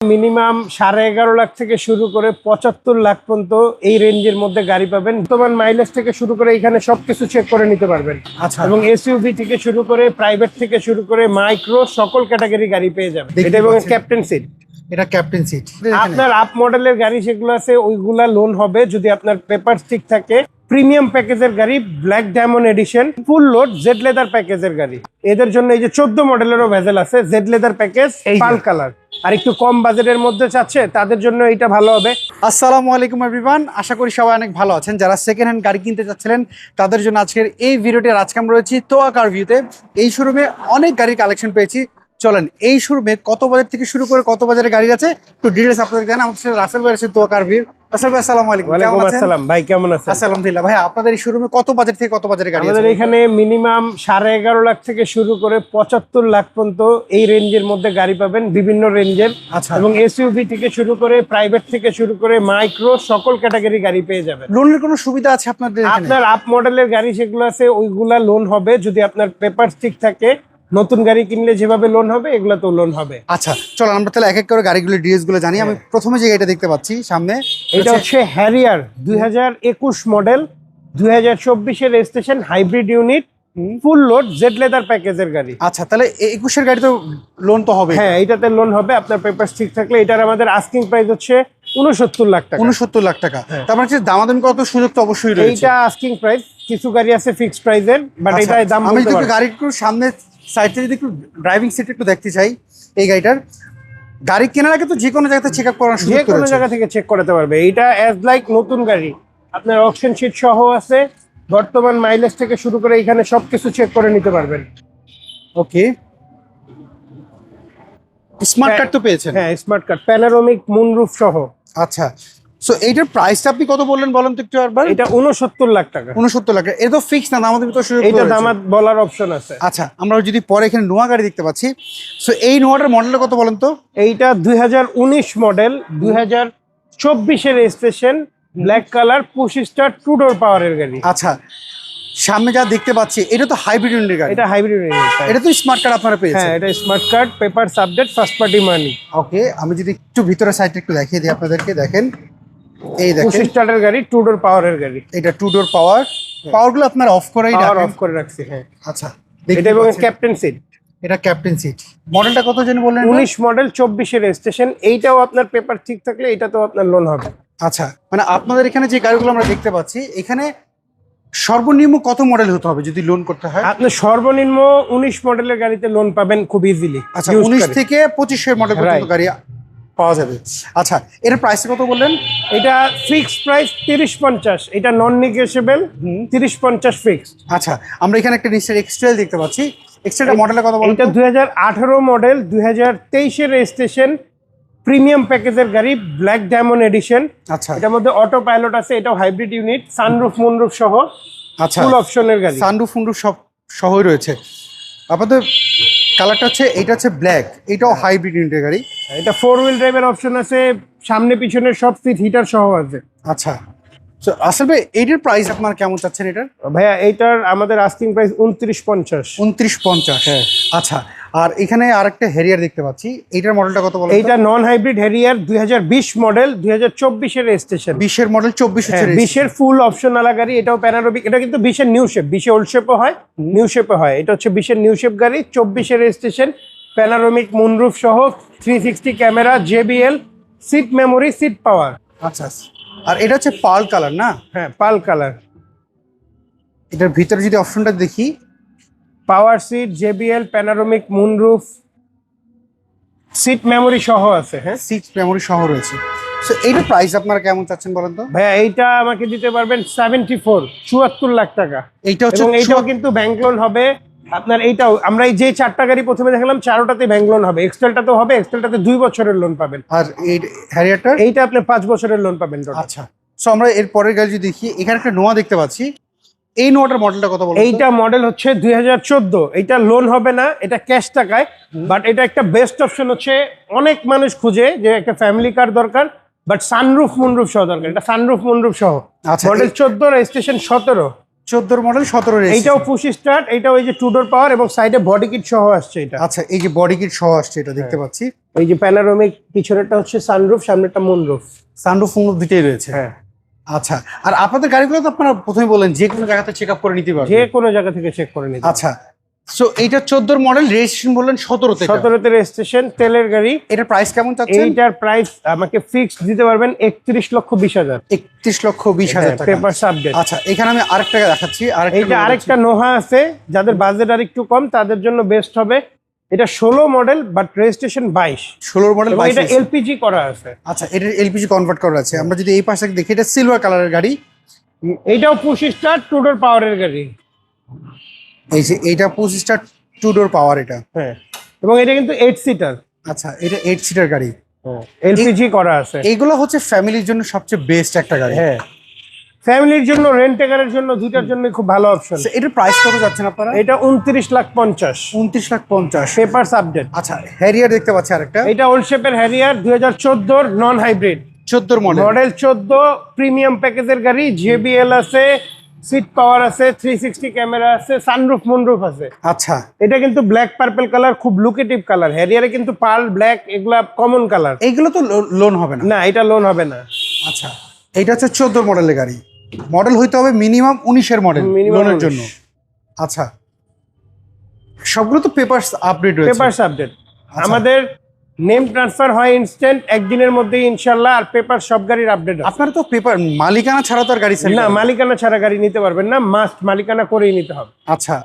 Minimum 11.5 lakh থেকে শুরু করে 75 লাখ পর্যন্ত এই রেঞ্জের মধ্যে গাড়ি পাবেন। বর্তমান মাইলেজ থেকে শুরু করে এখানে সবকিছু চেক করে নিতে পারবেন। আচ্ছা। এবং এসইউভি থেকে শুরু করে প্রাইভেট থেকে শুরু করে মাইক্রো সকল ক্যাটাগরি গাড়ি পেয়ে যাবেন। এটা এবং ক্যাপ্টেন সিট, এটা ক্যাপ্টেন সিট। আপনার আপ মডেলের গাড়ি যেগুলো আছে ওইগুলা লোন হবে যদি আপনার পেপার ঠিক থাকে। প্রিমিয়াম প্যাকেজের গাড়ি, black diamond edition, full load Z leather প্যাকেজের গাড়ি, এদের জন্য এই যে 14 মডেলেরও ভেজেল আছে, জেড লেদার প্যাকেজ, পাল কালার। আর একটু কম বাজেটের মধ্যে চাচ্ছে তাদের জন্য এটা ভালো হবে। আসসালামু আলাইকুম এভরিওয়ান, আশা করি সবাই অনেক ভালো আছেন। যারা সেকেন্ড হ্যান্ড গাড়ি কিনতে চাচ্ছিলেন তাদের জন্য আজকের এই ভিডিওটি। আজকে আমরা রয়েছি তোয়া কার ভিউতে। এই শোরুমে অনেক গাড়ির কালেকশন পেয়েছি। চলেন এই শোরুমে কত বাজার থেকে শুরু করে কত বাজারে গাড়ি আছে একটু ডিটেলস আপনাদের জানাই। আমাদের সাথে রাসেল ভাই আছে তোয়া কার ভিউ। রাসেল ভাই আসসালামু আলাইকুম। ওয়ালাইকুম আসসালাম ভাই, কেমন আছেন? আলহামদুলিল্লাহ। ভাই আপনাদের এই শোরুমে কত বাজার থেকে কত বাজারে গাড়ি আছে? আমাদের এখানে মিনিমাম 11.5 লাখ থেকে শুরু করে 75 লাখ পর্যন্ত এই রেঞ্জের মধ্যে গাড়ি পাবেন, বিভিন্ন রেঞ্জের। আচ্ছা। এবং এসইউভি থেকে শুরু করে প্রাইভেট থেকে শুরু করে মাইক্রো সকল ক্যাটাগরি গাড়ি পেয়ে যাবেন। লোনের কোনো সুবিধা আছে আপনাদের এখানে? আপনার আপ মডেলের গাড়ি যেগুলো আছে ওইগুলা লোন হবে যদি আপনার পেপার ঠিক থাকে। নতুন গাড়ি কিনলে যেভাবে লোন হবে এগুলা তো লোন হবে। আচ্ছা চলো আমরা তাহলে এক এক করে গাড়িগুলোর ডিটেইলস গুলো জানি। আমি প্রথমে যে গাড়িটা দেখতে পাচ্ছি সামনে, এটা হচ্ছে Harrier 2021 model, 2024 registration, hybrid unit, ফুল লোড জেড লেদার প্যাকেজের গাড়ি। আচ্ছা তাহলে 21-এর গাড়ি তো লোন তো হবে? হ্যাঁ, এটাতে লোন হবে আপনার পেপার ঠিক থাকলে। এটার আমাদের আস্কিং প্রাইস হচ্ছে 69 লাখ টাকা। 69 লাখ টাকা। তার মানে দামাদামি কত সুযোগ তো অবশ্যই রয়েছে। এইটা আস্কিং প্রাইস, কিছু গাড়ি আছে ফিক্সড প্রাইসের, বাট এটা দাম আমি বলতে যদি পারবো। গাড়ির একটু সামনে সাইডটা যদি একটু ড্রাইভিং সিট একটু দেখতে চাই এই গাড়িটার। গাড়ি কেনার আগে তো যে কোনো জায়গাতে চেক আপ করার সুযোগ যে কোনো রয়েছে। জায়গা থেকে চেক করাতে পারবে। এটা অ্যাজ লাইক নতুন গাড়ি, আপনার অকশন শিট সহ আছে। বর্তমান মাইলেজ থেকে শুরু করে এখানে সবকিছু চেক করে নিতে পারবেন। ওকে, স্মার্ট কার্ড তো পেয়েছেন? হ্যাঁ, স্মার্ট কার্ড, প্যানোরামিক মুনরুফ সহ। আচ্ছা, সো এইটার প্রাইসটা আপনি কত বললেন বলেন তো একটু একবার। এটা 69 লাখ টাকা। 69 লাখ টাকা। এটা তো ফিক্স না, আমাদের ভিতর সুযোগ এটা রয়েছে। দামাত বলার অপশন আছে। আচ্ছা, আমরা যদি পরে এখানে নোয়া গাড়ি দেখতে পাচ্ছি, সো এই নোয়াটার মডেলটা কত বলেন তো? এইটা 2019 model, 2024 registration, black colour, push start, two door পাওয়ারের গাড়ি। আচ্ছা, সামনে যা দেখতে পাচ্ছি এটা তো হাইব্রিড ইউনিটের গাড়ি। এটা হাইব্রিড ইউনিট। এটা তো স্মার্ট কার্ড আপনারা পেয়েছেন? হ্যাঁ, এটা smart card, paper update, first party money. Okay, আমি যদি একটু ভিতরে সাইডটা একটু দেখিয়ে দিই আপনাদেরকে। দেখেন, এই পুশ দেখেন স্টার্টের গাড়ি, টু ডোর পাওয়ারের গাড়ি। এটা টু ডোর পাওয়ার। পাওয়ারগুলো আপনারা অফ করেই পাওয়ার রাখেন? অফ করে রাখছি। হ্যাঁ, আচ্ছা, এটা এবং ক্যাপ্টেন সিট। এটা ক্যাপ্টেন সিট। মডেলটা কত জানি বললেন? 19 মডেল, 24 রেজিস্ট্রেশন। এইটাও আপনার পেপার ঠিক থাকলে এটাতেও আপনার লোন হবে। আচ্ছা, মানে আপনাদের এখানে যে গাড়িগুলো আমরা দেখতে পাচ্ছি এখানে সর্বনিম্ন কত মডেল হতে হবে যদি লোন করতে হয়? আপনি সর্বনিম্ন 19 মডেলের গাড়িতে লোন পাবেন খুব ইজিলি। আচ্ছা, 19 থেকে 25 মডেল পর্যন্ত গাড়ি পাওয়া যাবে। আচ্ছা, এর প্রাইস কত বললেন? এটা ফিক্সড প্রাইস 30-50, এটা নন নেগোশিয়েবল। 30-50 ফিক্সড। আচ্ছা, আমরা এখানে একটা নিশ্চয়ই এক্সট্রেল দেখতে পাচ্ছি। এক্সট্রেলটা মডেলের কথা বলেন। এটা 2018 মডেল, 2023 রেজিস্ট্রেশন, প্রিমিয়াম প্যাকেজের গাড়ি, ব্ল্যাক ডায়মন্ড এডিশন। আচ্ছা, এটার মধ্যে অটো পাইলট আছে, এটাও হাইব্রিড ইউনিট, সানরুফ মুনরুফ সহ। আচ্ছা, ফুল অপশনের গাড়ি, সানরুফ ফুনরুফ সব সহই রয়েছে। আপনাদের কালারটা হচ্ছে, এটা হচ্ছে ব্ল্যাক, এটাও হাইব্রিড ইউনিটের গাড়ি। এটা 4 হুইল ড্রাইভের অপশন আছে, সামনে পিছনের সব সিট হিটার সহ আছে। আচ্ছা, তো আসলে এইটার প্রাইস আপনারা কেমন চাচ্ছেন এটার? ভাইয়া এইটার আমাদের আস্কিং প্রাইস 29-50। 29-50। হ্যাঁ। আচ্ছা, আর এখানে আরেকটা হ্যারিয়ার দেখতে পাচ্ছি, এইটার মডেলটা কত বলেন? এইটা non hybrid Harrier, 2020 model, 2024 registration. 20-এর মডেল, 24 হচ্ছে। 20-এর ফুল অপশন আলা গাড়ি। এটাও প্যানোরামিক। এটা কিন্তু 20-এর নিউ শেপ, 20-এ ওল্ড শেপও হয়, নিউ শেপে হয়। এটা হচ্ছে 20-এর নিউ শেপ গাড়ি, 24 রেজিস্ট্রেশন, প্যানোরামিক মুনরুফ সহ, 360 camera, JBL, seat memory, seat power. আচ্ছা, আর এটা হচ্ছে পার্ল কালার না? হ্যাঁ, পাল কালার। এটার ভিতরে যদি অপশনটা দেখি, power seat, JBL, panoramic moonroof, seat memory সহ আছে। হ্যাঁ, 6 মেমোরি সহ রয়েছে। সো এইটার প্রাইস আপনারা কেমন চাচ্ছেন বলেন তো? ভাইয়া এইটা আমাকে দিতে পারবেন 74 লাখ টাকা। এইটা হচ্ছে, এবং এইটাও কিন্তু ব্যাংক লোন হবে আপনার। এইটাও আমরা এই যে 4টা গাড়ি প্রথমে দেখালাম, 4টাতে ব্যাংক লোন হবে। এক্সটেলটাতেও হবে, এক্সটেলটাতে 2 বছরের লোন পাবেন। আর এই হ্যারিয়ারটার? এইটা আপনি 5 বছরের লোন পাবেন টোটাল। আচ্ছা, সো আমরা এর পরের গাড়ি যদি দেখি, এখানে একটা নোয়া দেখতে পাচ্ছি। এই নোয়াটার মডেলটা কত বলেন? এইটা মডেল হচ্ছে 2014। এটা লোন হবে না, এটা ক্যাশ টাকায়। বাট এটা একটা বেস্ট অপশন হচ্ছে, অনেক মানুষ খুঁজে যে একটা ফ্যামিলি কার দরকার, বাট সানরুফ মুনরুফ সহ দরকার। এটা সানরুফ মুনরুফ সহ। আচ্ছা, মডেল 14, রেজিস্ট্রেশন 17। 14 model 17 race. এইটাও পুশ স্টার্ট, এটাও এই যে টু ডোর পাওয়ার এবং সাইডে বডি কিট সহ আসছে এটা। আচ্ছা, এই যে বডি কিট সহ আসছে এটা দেখতে পাচ্ছি। এই যে প্যানোরামিক, পিছনেরটা হচ্ছে সানরুফ, সামনেরটা মুনরুফ। সানরুফ দুটোই রয়েছে। হ্যাঁ। আচ্ছা, আর আপনাদের গাড়িগুলো তো আপনারা প্রথমে বলেন যে কোনো জায়গাতে চেক আপ করে নিতে পারবেন। যে কোনো জায়গা থেকে চেক করে নিতে। আচ্ছা, সো এইটা 14 মডেল, রেজিস্ট্রেশন বললেন 17 তে। 17 রেজিস্ট্রেশন, তেলের গাড়ি। এটার প্রাইস কেমন চাচ্ছেন? এইটার প্রাইস আমাকে ফিক্সড দিতে পারবেন 31,20,000। 31,20,000 টাকা। Papers update. আচ্ছা, এখানে আমি আরেকটা দেখাচ্ছি। এইটা আরেকটা নোহা আছে, যাদের বাজেট আর একটু কম তাদের জন্য বেস্ট হবে। এটা 16 মডেল বাট রেজিস্ট্রেশন 22। 16 মডেল, এবং এটা এলপিজি করা আছে। আচ্ছা, এটা এলপিজি কনভার্ট করা আছে। আমরা যদি এই পাশে দেখি, এটা সিলভার কালারের গাড়ি। এইটাও পুশ স্টার্ট, টু ডোর পাওয়ারের গাড়ি। এই যে এইটা পুশ স্টার্ট, টু ডোর পাওয়ার এটা। হ্যাঁ, এবং এটা কিন্তু 8 সিটার। আচ্ছা, এটা 8 সিটার গাড়ি, এলপিজি করা আছে। এইগুলো হচ্ছে ফ্যামিলির জন্য সবচেয়ে বেস্ট একটা গাড়ি। হ্যাঁ, ফ্যামিলির জন্য, রেন্টেকারের জন্য, দুইটার জন্য খুব ভালো অপশন। এটার প্রাইস কত যাচ্ছেন আপনারা? এটা 29,50,000। 29,50,000। Papers update. আচ্ছা, হ্যারিয়ার দেখতে পাচ্ছি আরেকটা। এটা ওল্ড শেপের Harrier, 2014 non hybrid. 14 model. Model 14 premium প্যাকেজের গাড়ি। জেবিএল আছে, সিট পাওয়ার আছে, 360 ক্যামেরা আছে, সানরুফ মুনরুফ আছে। আচ্ছা, এটা কিন্তু ব্ল্যাক পার্পল কালার, খুব লুকেটিভ কালার। হ্যারিয়ারে কিন্তু পার্ল ব্ল্যাক এগুলা কমন কালার। এইগুলো তো লোন হবে না? না, এটা লোন হবে না। আচ্ছা, এটা হচ্ছে 14 মডেলের গাড়ি। মডেল হইতে হবে মিনিমাম 19-এর মডেল লোনের জন্য। আচ্ছা, সবগুলো তো পেপারস আপডেট রয়েছে। Papers update. আমাদের নেম ট্রান্সফার হয় ইনস্ট্যান্ট, একদিনের মধ্যেই ইনশাআল্লাহ। আর পেপার সব গাড়ির আপডেট। আপনার তো পেপার মালিকানা ছাড়া তো আর গাড়ি না, মালিকানা ছাড়া গাড়ি নিতে পারবেন না, মাস্ট মালিকানা করেই নিতে হবে। আচ্ছা,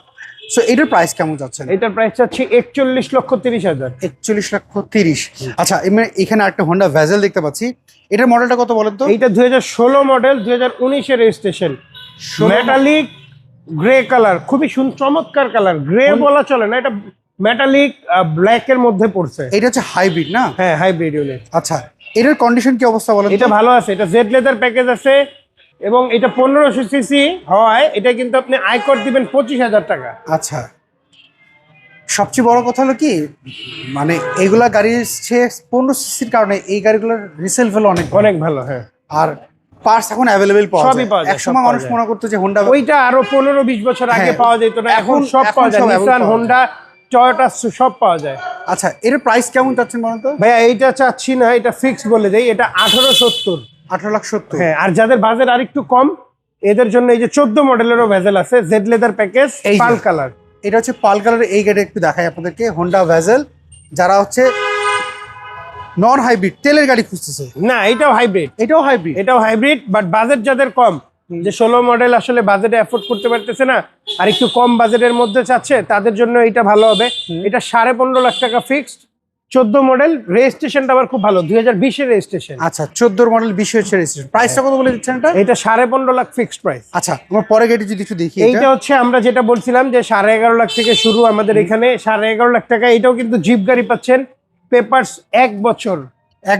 সো এটার প্রাইস কেমন যাচ্ছে? এটার প্রাইস চাচ্ছি 41,30,000। 41,30,000। আচ্ছা, এখানে একটা হোন্ডা ভ্যাজেল দেখতে পাচ্ছি। এটার মডেলটা কত বলেন তো? এইটা 2016 মডেল, 2019-এর রেজিস্ট্রেশন। মেটালিক গ্রে কালার, খুবই চমৎকার কালার। গ্রে বলা চলে না, এটা মেটালিক ব্ল্যাক এর মধ্যে পড়ছে। এটা হচ্ছে হাইব্রিড না? হ্যাঁ, হাইব্রিড ইউনিট। আচ্ছা, এটার কন্ডিশন কি অবস্থা বলেন? এটা ভালো আছে, এটা জেড লেদার প্যাকেজ আছে এবং এটা 1500 সিসি হওয়ায় এটা কিন্তু আপনি আয়কর দিবেন 25,000 টাকা। আচ্ছা, সবচেয়ে বড় কথা হলো কি, মানে এগুলা গাড়ির 15 সিসির কারণে এই গাড়িগুলোর রিসেল ভ্যালু অনেক ভালো। হ্যাঁ, আর পার্টস এখন অ্যাভেলেবেল পাওয়া সবই যায়। পাওয়া যায়, একসময় সব মানুষ পাওয়া মনে করতো যে হোন্ডা, ওইটা আরো 15-20 বছর আগে হ্যাঁ, পাওয়া যেত না, এখন সব এখন পাওয়া যায়। সব নিসান, পাওয়া যায়। হোন্ডা, টয়োটা সব পাওয়া যায়। আচ্ছা, এর প্রাইস কেমন চাচ্ছেন বলেন তো? ভাইয়া এইটা চাচ্ছি না, এটা ফিক্সড বলে দেই, এটা 18,70,000। 18,70,000। হ্যাঁ, আর যাদের বাজেট আর একটু কম এদের জন্য এই যে 14 মডেলেরও ভেজেল আছে, জেড লেদার প্যাকেজ, এই যে। পাল কালার। এটা হচ্ছে পাল কালারের এই গাড়ি একটু দেখাই আপনাদেরকে, হোন্ডা ভ্যাজেল। যারা হচ্ছে নন হাইব্রিড তেলের গাড়ি খুঁজতেছে, না এটাও হাইব্রিড, এটাও হাইব্রিড বাট বাজেট যাদের কম, যে 16 মডেল আসলে বাজেটে অ্যাফোর্ড করতে পারতেছে না আর একটু কম বাজেটের মধ্যে চাচ্ছে, তাদের জন্য এটা ভালো হবে। এটা 15.5 লাখ টাকা ফিক্সড, 14 মডেল, রেজিস্ট্রেশনটা আবার খুব ভালো, 2020-এর রেজিস্ট্রেশন। আচ্ছা, 14 মডেল 20 হচ্ছে রেজিস্ট্রেশন। প্রাইসটা কত বলে দিচ্ছেন এটা? এটা 15.5 লাখ ফিক্সড প্রাইস। আচ্ছা, আমরা পরে গাড়ি যদি একটু দেখি, এইটা হচ্ছে আমরা যেটা বলছিলাম যে 11.5 লাখ থেকে শুরু আমাদের এখানে, 11.5 লাখ টাকা। এটাও কিন্তু জিপ গাড়ি পাচ্ছেন, পেপারস 1 বছর,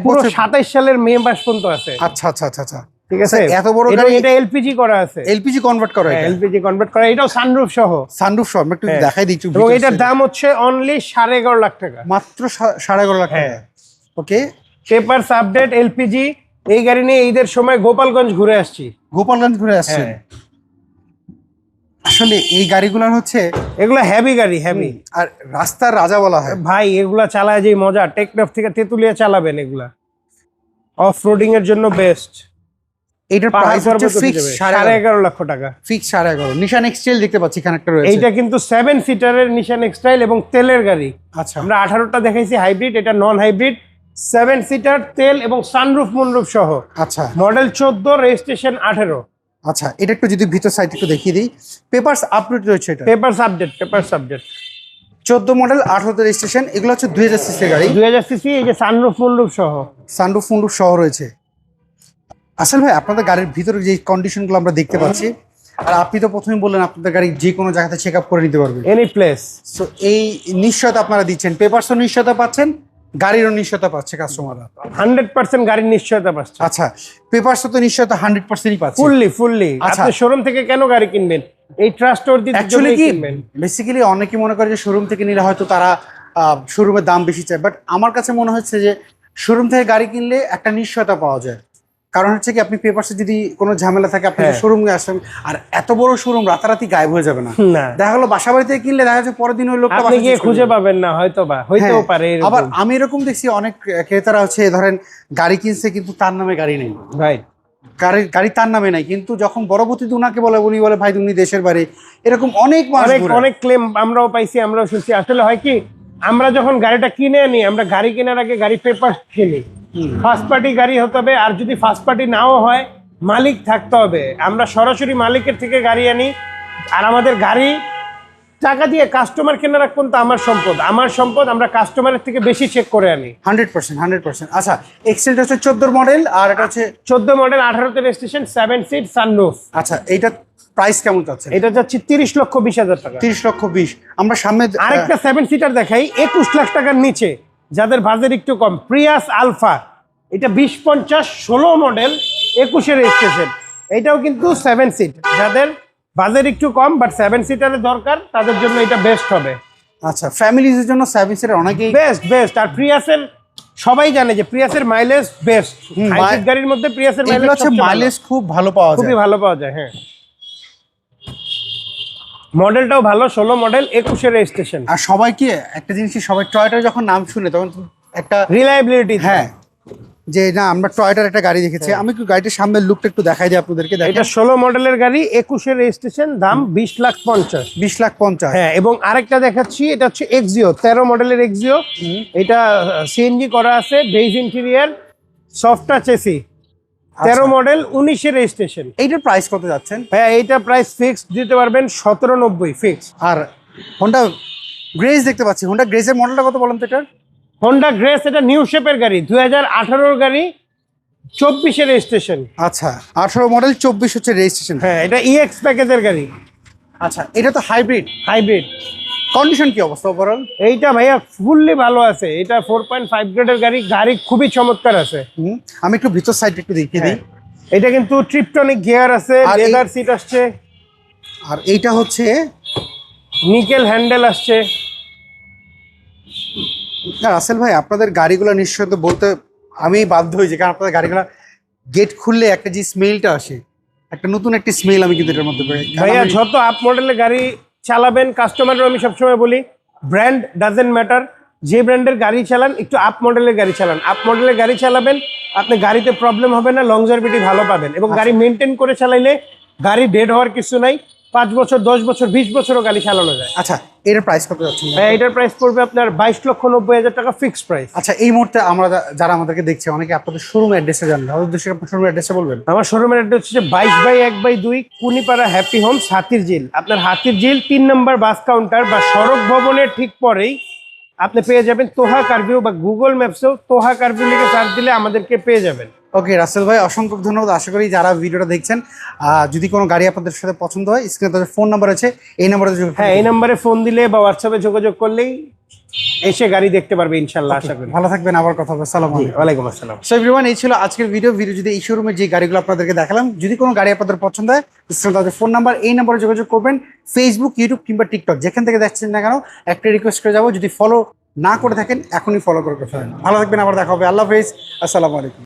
পুরো 27 সালের মে মাস পর্যন্ত আছে। আচ্ছা আচ্ছা আচ্ছা আচ্ছা, ঠিক আছে, এত বড় গাড়ি। এটা এলপিজি করা আছে, এলপিজি কনভার্ট করা, এটা এলপিজি কনভার্ট করা, এটাও সানরুফ সহ। সানরুফ সহ একটু দেখাই দিচ্ছি। এবং এটার দাম হচ্ছে অনলি 11.5 লাখ টাকা, মাত্র 11.5 লাখ টাকা। ওকে, পেপারস আপডেট, এলপিজি। এই গাড়ি নিয়ে ঈদের সময় গোপালগঞ্জ ঘুরে আসছি। গোপালগঞ্জ ঘুরে আসছে। আসলে এই গাড়িগুলোর হচ্ছে এগুলো হেভি গাড়ি, হেভি, আর রাস্তার রাজা বলা হয় ভাই। এগুলা চালায় যে মজা, টেকনাফ থেকে তেতুলিয়া চালাবেন, এগুলা অফ রোডিং এর জন্য বেস্ট। এটার প্রাইস হচ্ছে ফিক্স 11.5 লক্ষ টাকা, ফিক্স 11.5। নিশান এক্সটাইল দেখতে পাচ্ছি এখানে একটা রয়েছে। এইটা কিন্তু 7 সিটারের নিশান এক্সটাইল এবং তেলের গাড়ি। আচ্ছা, আমরা 18টা দেখাইছি হাইব্রিড, এটা নন হাইব্রিড, 7 সিটার, তেল এবং সানরুফ মুনরুফ সহ। আচ্ছা, মডেল 14, রেজিস্ট্রেশন 18। আচ্ছা, এটা একটু যদি ভিতর সাইড একটু দেখিয়ে দিই। পেপারস আপডেট রয়েছে, এটা papers update, papers update. 14 model, 18 registration. এগুলো হচ্ছে 2000 সিসির গাড়ি, 2000 সিসি, এই যে সানরুফ মুনরুফ সহ, সানরুফ মুনরুফ সহ রয়েছে। আসল ভাই, আপনাদের গাড়ির ভিতরে যে কন্ডিশনগুলো আমরা দেখতে পাচ্ছি, আর আপনি তো প্রথমেই বললেন আপনাদের গাড়ি যে কোনো জায়গাতে চেক আপ করে নিতে পারবেন, এনি প্লেস। সো এই নিশ্চয়তা আপনারা দিচ্ছেন, পেপারসও নিশ্চয়তা পাচ্ছেন, গাড়িরও নিশ্চয়তা পাচ্ছে কাস্টমাররা। 100% গাড়ির নিশ্চয়তা পাচ্ছে। আচ্ছা, পেপারসও তো নিশ্চয়তা 100%ই পাচ্ছে, ফুললি। আচ্ছা, আপনি শোরুম থেকে কেন গাড়ি কিনবেন? এই ট্রাস্ট ওর দিতে অ্যাকচুয়ালি কি বেসিক্যালি অনেকে মনে করে যে শোরুম থেকে নিলে হয়তো তারা শোরুমের দাম বেশি চায়, বাট আমার কাছে মনে হচ্ছে যে শোরুম থেকে গাড়ি কিনলে একটা নিশ্চয়তা পাওয়া যায়। কারণ হচ্ছে কি আপনি পেপারসে যদি কোনো ঝামেলা থাকে আপনি হ্যাঁ। শোরুমে আসেন, আর এত বড় শোরুম রাতারাতি গায়েব হয়ে যাবে না। না দেখা গেলো বাসা বাড়িতে কিনলে দেখা যাচ্ছে পরের দিন ওই লোকটা আপনি বাসায় গিয়ে চলে খুঁজে যাবে। পাবেন না, হয়তেও হ্যাঁ, পারে এরকম। আবার আমি এরকম দেখছি অনেক ক্রেতারা হচ্ছে ধরেন গাড়ি কিনছে কিন্তু তার নামে গাড়ি নেই, রাইট। গাড়ি তার নামে নাই, কিন্তু যখন পরবর্তীতে উনাকে বলে উনি বলে ভাই উনি দেশের বাড়ি, এরকম অনেক মানুষ অনেক ঘুরে। অনেক ক্লেম আমরাও পাইছি, আমরাও শুনছি। আসলে হয় কি, আমরা যখন গাড়িটা কিনে আনি, আমরা গাড়ি কেনার আগে গাড়ি পেপার কিনি, ফার্স্ট পার্টি গাড়ি হতে হবে। আর যদি ফার্স্ট পার্টি নাও হয়, মালিক থাকতে হবে। আমরা সরাসরি মালিকের থেকে গাড়ি আনি, আর আমাদের গাড়ি টাকা দিয়ে কাস্টমার কেনা রাখুন, তো আমার সম্পদ আমরা কাস্টমারের থেকে বেশি চেক করে আনি। 100%। আচ্ছা, এক্সেলটা হচ্ছে 14 মডেল, আর এটা হচ্ছে 14 মডেল, 18তে রেজিস্ট্রেশন, 7 সিট, সানরুফ। আচ্ছা এইটা প্রাইস কেমন চাচ্ছে? এটা যাচ্ছে 30,20,000 টাকা। 30,20,000। আমরা সামনে আরেকটা 7 সিটার দেখাই 21 লাখ টাকার নিচে, যাদের বাজেট একটু কম, প্রিয়াস আলফা। এটা 2050 16 মডেল, 21-এর রেজিস্ট্রেশন। এটাও কিন্তু 7 সিট, যাদের বাজেট একটু কম বাট 7 সিটারের দরকার, তাদের জন্য এটা বেস্ট হবে। আচ্ছা, ফ্যামিলিজের জন্য সার্ভিস এর অনেকেই বেস্ট। আর প্রিয়াসের সবাই জানে যে প্রিয়াসের মাইলেজ বেস্ট। হাইব্রিড গাড়ির মধ্যে প্রিয়াসের এগুলো হচ্ছে মাইলেজ খুব ভালো পাওয়া যায়, খুবই ভালো পাওয়া যায়। হ্যাঁ, মডেলটাও ভালো, 16 মডেল, 21-এর রেজিস্ট্রেশন। আর সবাই কি একটা জিনিসই, সবাই টয়োটার যখন নাম শুনে তখন একটা রিলায়েবিলিটি। হ্যাঁ, যে না আমরা টয়োটার একটা গাড়ি দেখেছি। আমি একটু গাড়িটার সামনের লুকটা একটু দেখাই দিই আপনাদেরকে। এটা 16 মডেলের গাড়ি, 21-এর রেজিস্ট্রেশন, দাম 20,50,000। 20,50,000। হ্যাঁ, এবং আরেকটা দেখাচ্ছি, এটা হচ্ছে এক্সিও, 13 মডেলের এক্সিও। এটা সিএনজি করা আছে, beige interior, soft touch AC, 13 model, 19-এর রেজিস্ট্রেশন। এইটার প্রাইস কত যাচ্ছেন? হ্যাঁ, এইটা প্রাইস ফিক্সড দিতে পারবেন 1790 ফিক্স। আর হোন্ডা গ্রেজ দেখতে পাচ্ছি, হোন্ডা গ্রেজের মডেলটা কত বলেন তো এটার? হোন্ডা গ্রেস, এটা নিউ শেপের গাড়ি, 2018-এর গাড়ি, 24-এর রেজিস্ট্রেশন। আচ্ছা, 18 মডেল, 24 হচ্ছে রেজিস্ট্রেশন। হ্যাঁ, এটা ইএক্স প্যাকেজের গাড়ি। আচ্ছা, এটা তো হাইব্রিড। কন্ডিশন কি অবস্থা ওভারঅল? এইটা ভাইয়া ফুললি ভালো আছে। এটা 4.5 গ্রেডের গাড়ি খুবই চমৎকার আছে। আমি একটু ভিতর সাইড একটু দেখিয়ে দিই। এটা কিন্তু ট্রিপটনিক গিয়ার আছে, আর লেদার সিট আসছে, আর এইটা হচ্ছে নিকেল হ্যান্ডেল আসছে। রাসেল ভাই, আপনাদের গাড়িগুলো নিশ্চয় তো বলতে আমি বাধ্য হয়েছি, কারণ আপনাদের গাড়িগুলো গেট খুললে একটা যে স্মেলটা আসে, একটা নতুন একটা স্মেল আমি কিন্তু এটার মধ্যে পাই। ভাইয়া যত আপ মডেলের গাড়ি চালাবেন, কাস্টমারের আমি সবসময় বলি, ব্র্যান্ড ডাজেন্ট ম্যাটার। যে ব্র্যান্ডের গাড়ি চালান, একটু আপ মডেলের গাড়ি চালান। আপ মডেলের গাড়ি চালাবেন, আপনি গাড়িতে প্রবলেম হবে না, লংজারভিটি ভালো পাবেন। এবং গাড়ি মেনটেন করে চালাইলে গাড়ি ডেড হওয়ার কিছু নাই। 5 বছর, 10 বছর, 20 বছরও গাড়ি চালানো যায়। আচ্ছা, এটার প্রাইস কত যাচ্ছে? এটার প্রাইস পড়বে আপনার 22,90,000 টাকা ফিক্সড প্রাইস। আচ্ছা, এই মুহূর্তে আমরা যারা আমাদেরকে দেখছে, অনেকে আপনাদের শোরুম অ্যাড্রেসে জানেন, তাদের উদ্দেশ্যে আপনার শোরুম অ্যাড্রেসে বলবেন। আমার শোরুমের অ্যাড্রেস হচ্ছে 22/1/2 কুনিপাড়া হ্যাপি হোমস, হাতির ঝিল। আপনার হাতির ঝিল 3 নম্বর বাস কাউন্টার বা সড়ক ভবনের ঠিক পরেই আপনি পেয়ে যাবেন তোহা কারভিউ, বা গুগল ম্যাপসেও তোহা কারভিউ লিখে সার্চ দিলে আমাদেরকে পেয়ে যাবেন। ওকে রাসেল ভাই, অসংখ্য ধন্যবাদ। আশা করি যারা ভিডিওটা দেখছেন, যদি কোনো গাড়ি আপনাদের সাথে পছন্দ হয়, স্ক্রিনে তাদের ফোন নাম্বার আছে, এই নাম্বারে হ্যাঁ, এই নাম্বারে ফোন দিলে বা হোয়াটসঅ্যাপে যোগাযোগ করলেই এসে গাড়ি দেখতে পারবে ইনশাল্লাহ। আশা করি ভালো থাকবেন, আবার কথা হবে। আসসালামু আলাইকুম। ওয়ালাইকুম আসসালাম। সো এভরিওয়ান, এই ছিল আজকের ভিডিও। যদি এই শোরুমের যে গাড়িগুলো আপনাদেরকে দেখালাম, যদি কোনো গাড়ি আপনাদের পছন্দ হয়, স্ক্রিনে তাদের ফোন নাম্বার, এই নাম্বারে যোগাযোগ করবেন। ফেসবুক, ইউটিউব কিংবা টিকটক যেখান থেকে দেখছেন না কেন, একটা রিকোয়েস্ট করে যাবো, যদি ফলো না করে থাকেন এখনই ফলো করে ফেলেন। ভালো থাকবেন, আবার দেখা হবে। আল্লাহ হাফেজ, আসসালামু আলাইকুম।